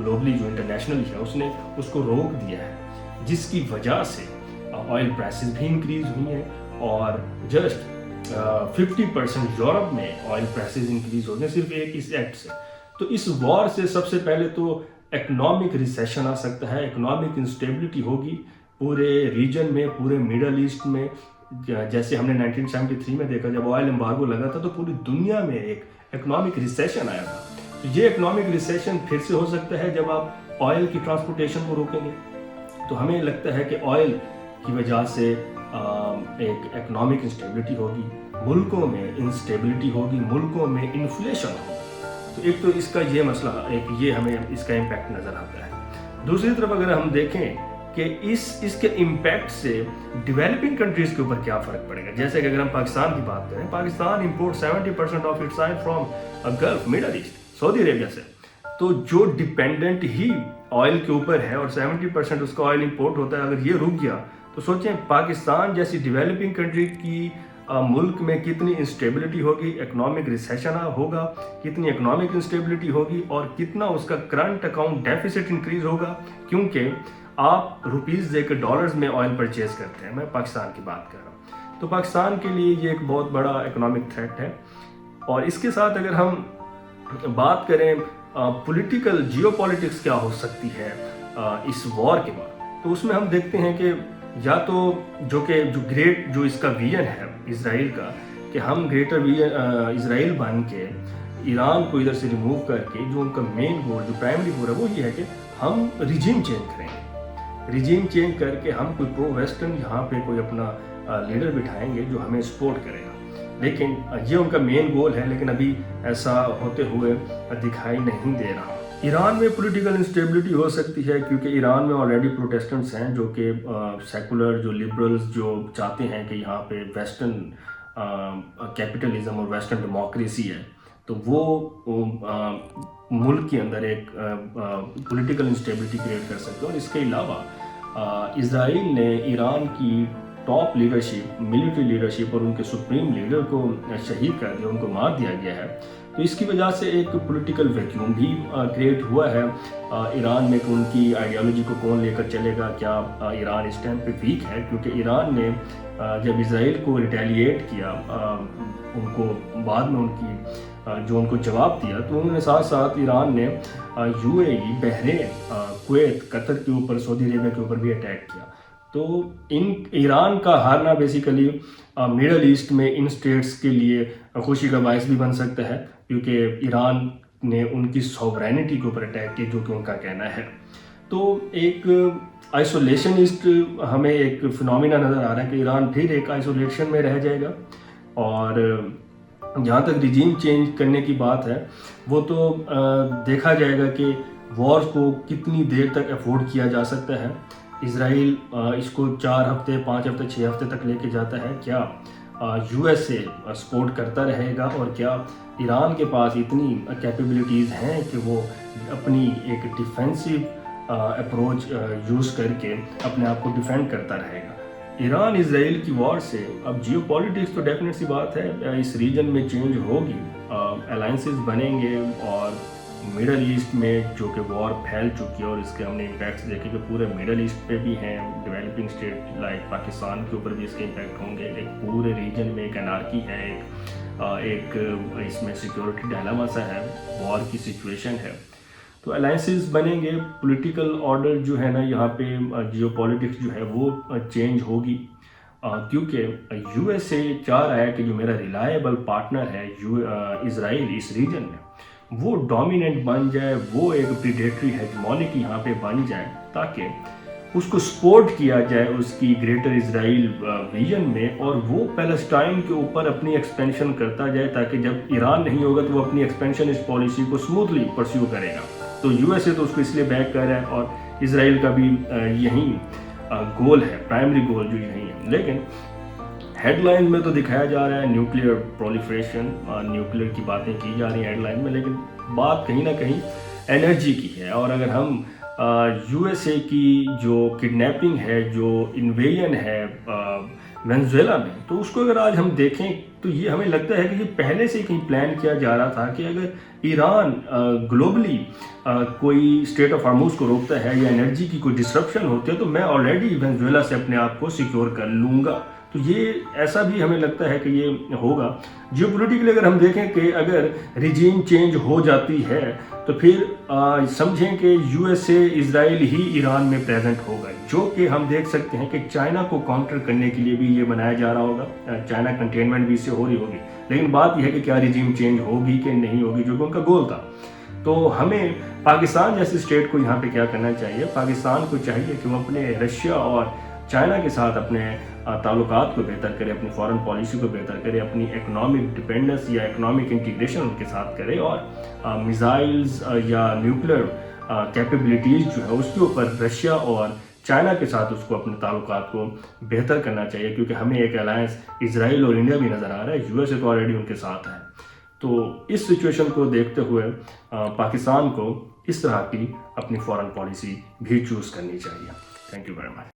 Globally जो internationally है उसने उसको रोक दिया है, जिसकी वजह से ऑयल प्राइसेस भी इंक्रीज हुई हैं और जस्ट 50% यूरोप में ऑयल प्राइसेस इंक्रीज हो गए सिर्फ एक इस एक्ट से। तो इस वॉर से सबसे पहले तो इकोनॉमिक रिसेशन आ सकता है, इकोनॉमिक इंस्टेबिलिटी होगी पूरे रीजन में, पूरे मिडल ईस्ट में। जैसे हमने 1973 में देखा, जब ऑयल एम्बार्गो लगा था तो पूरी दुनिया में एक इकोनॉमिक रिसेशन आया था। तो ये इकोनॉमिक रिसेशन फिर से हो सकता है जब आप ऑयल की ट्रांसपोर्टेशन को रोकेंगे। तो हमें लगता है कि ऑयल की वजह से एक इकोनॉमिक इंस्टेबिलिटी होगी, मुल्कों में इंस्टेबिलिटी होगी, मुल्कों में इन्फ्लेशन होगी। तो एक तो इसका ये मसला, एक ये हमें इसका इम्पैक्ट नज़र आता है। दूसरी तरफ अगर हम देखें कि इसके इम्पैक्ट से डेवलपिंग कंट्रीज़ के ऊपर क्या फ़र्क पड़ेगा। जैसे कि अगर हम पाकिस्तान की बात करें, Pakistan import 70% of its oil from gulf middle east, Saudi Arabia से। तो जो डिपेंडेंट ही ऑयल के ऊपर है और 70% उसका ऑयल इंपोर्ट होता है, अगर ये रुक गया तो सोचें पाकिस्तान जैसी डेवलपिंग कंट्री की मुल्क में कितनी इंस्टेबिलिटी होगी, इकोनॉमिक रिसेशन होगा, कितनी इकोनॉमिक इंस्टेबिलिटी होगी और कितना उसका करंट अकाउंट डेफिसिट इंक्रीज होगा, क्योंकि आप रुपीज़ देकर डॉलर्स में ऑयल परचेज करते हैं। मैं पाकिस्तान की बात कर रहा हूँ। तो पाकिस्तान के लिए ये एक बहुत बड़ा इकोनॉमिक थ्रेट है। और इसके साथ अगर हम बात करें पॉलिटिकल जियोपॉलिटिक्स क्या हो सकती है इस वॉर के बाद, तो उसमें हम देखते हैं कि या तो जो इसका विजन है इजराइल का, कि हम ग्रेटर इजराइल बन के ईरान को इधर से रिमूव करके जो उनका मेन गोल, जो प्राइमरी गोल है वो ये है कि हम रिजीम चेंज करेंगे। रिजीम चेंज करके हम कोई प्रो वेस्टर्न यहाँ पे कोई अपना लीडर बिठाएंगे जो हमें सपोर्ट करेगा। लेकिन ये उनका मेन गोल है, लेकिन अभी ऐसा होते हुए दिखाई नहीं दे रहा। ईरान में पॉलिटिकल इंस्टेबिलिटी हो सकती है क्योंकि ईरान में ऑलरेडी प्रोटेस्टेंट्स हैं जो कि सेकुलर, जो लिबरल्स जो चाहते हैं कि यहाँ पे वेस्टर्न कैपिटलिज्म और वेस्टर्न डेमोक्रेसी है, तो वो मुल्क के अंदर एक पॉलिटिकल इंस्टेबिलिटी क्रिएट कर सकते हैं। और इसके अलावा इजराइल ने ईरान की टॉप लीडरशिप, मिलिट्री लीडरशिप और उनके सुप्रीम लीडर को शहीद कर दिया, उनको मार दिया गया है। तो इसकी वजह से एक पॉलिटिकल वैक्यूम भी क्रिएट हुआ है ईरान में कि उनकी आइडियोलॉजी को कौन लेकर चलेगा। क्या ईरान इस टाइम पे वीक है, क्योंकि ईरान ने जब इजराइल को रिटेलिएट किया, उनको बाद में उनको जवाब दिया, तो उन्होंने साथ साथ ईरान ने यूएई, बहरीन, कुवैत, कतर के ऊपर, सऊदी अरेबिया के ऊपर भी अटैक किया। तो ईरान का हारना बेसिकली मिडल ईस्ट में इन स्टेट्स के लिए खुशी का बायस भी बन सकता है, क्योंकि ईरान ने उनकी सॉवरेनिटी के ऊपर अटैक किया, जो कि उनका कहना है। तो एक आइसोलेशनिस्ट हमें एक फिनोमिना नज़र आ रहा है कि ईरान फिर एक आइसोलेशन में रह जाएगा। और जहाँ तक रिजीम चेंज करने की बात है, वो तो देखा जाएगा कि वॉर को कितनी देर तक अफोर्ड किया जा सकता है। इजराइल इसको 4 हफ्ते, 5 हफ्ते, 6 हफ्ते तक लेके जाता है। क्या यूएसए सपोर्ट करता रहेगा, और क्या ईरान के पास इतनी कैपेबिलिटीज़ हैं कि वो अपनी एक डिफेंसिव अप्रोच यूज़ करके अपने आप को डिफेंड करता रहेगा। ईरान इजराइल की वॉर से अब जियोपॉलिटिक्स तो डेफिनेट सी बात है इस रीजन में चेंज होगी, अलायंसेस बनेंगे, और मिडल ईस्ट में जो कि वॉर फैल चुकी है और इसके हमने इम्पैक्ट्स देखे कि पूरे मिडल ईस्ट पे भी हैं, डेवलपिंग स्टेट लाइक पाकिस्तान के ऊपर भी इसके इम्पैक्ट होंगे। एक पूरे रीजन में एक अनार्की है, एक इसमें सिक्योरिटी डायलेमा सा है, वॉर की सिचुएशन है। तो अलायंसेस बनेंगे, पॉलिटिकल ऑर्डर जो है ना, यहाँ पे जियोपॉलिटिक्स जो है वो चेंज होगी, क्योंकि यूएसए चाह रहा है कि जो मेरा रिलायबल पार्टनर है इजराइल इस रीजन में, वो डोमिनेंट बन जाए, वो एक प्रीडेटरी हेजेमोनिक यहाँ पे बन जाए, ताकि उसको सपोर्ट किया जाए उसकी ग्रेटर इजराइल विजन में, और वो पैलेस्टाइन के ऊपर अपनी एक्सपेंशन करता जाए, ताकि जब ईरान नहीं होगा तो वो अपनी एक्सपेंशनिस्ट पॉलिसी को स्मूथली परस्यू करेगा। तो यूएसए तो उसको इसलिए बैक कर रहा है, और इजराइल का भी यही गोल है, प्राइमरी गोल जो यही है। लेकिन हेडलाइन में तो दिखाया जा रहा है न्यूक्लियर प्रोलिफरेशन, न्यूक्लियर की बातें की जा रही हैं हेडलाइन में, लेकिन बात कहीं ना कहीं एनर्जी की है। और अगर हम यूएसए की जो किडनैपिंग है, जो इन्वेजन है वेनेजुएला में, तो उसको अगर आज हम देखें تو یہ ہمیں لگتا ہے کہ یہ پہلے سے کہیں پلان کیا جا رہا تھا کہ اگر ایران گلوبلی کوئی اسٹریٹ آف ہارموز کو روکتا ہے یا انرجی کی کوئی ڈسرپشن ہوتی ہے تو میں آلریڈی وینزویلا سے اپنے آپ کو سیکیور کر لوں گا. تو یہ ایسا بھی ہمیں لگتا ہے کہ یہ ہوگا. جیو پولیٹیکلی اگر ہم دیکھیں کہ اگر ریجیم چینج ہو جاتی ہے تو پھر سمجھیں کہ یو ایس اے اسرائیل ہی ایران میں پریزنٹ ہوگا, جو کہ ہم دیکھ سکتے ہیں کہ چائنا کو کاؤنٹر کرنے کے لیے بھی یہ بنایا جا رہا ہوگا. چائنا کنٹینمنٹ بھی اس سے ہو رہی ہوگی, لیکن بات یہ ہے کہ کیا ریجیم چینج ہوگی کہ نہیں ہوگی, جو کہ ان کا گول تھا. تو ہمیں پاکستان جیسے اسٹیٹ کو یہاں پہ کیا کرنا چاہیے, پاکستان کو چاہیے کہ وہ اپنے رشیا اور چائنا کے ساتھ اپنے تعلقات کو بہتر کرے, اپنی فارن پالیسی کو بہتر کرے, اپنی اکنامک ڈپینڈنس یا اکنامک انٹیگریشن ان کے ساتھ کرے, اور میزائلز یا نیوکلیر کیپیبلٹیز جو ہے اس کے اوپر رشیا اور چائنا کے ساتھ اس کو اپنے تعلقات کو بہتر کرنا چاہیے, کیونکہ ہمیں ایک الائنس اسرائیل اور انڈیا بھی نظر آ رہا ہے, یو ایس اے تو آلریڈی ان کے ساتھ ہے. تو اس سچویشن کو دیکھتے ہوئے پاکستان کو اس طرح کی اپنی فارن پالیسی بھی چوز کرنی چاہیے. Thank you very much.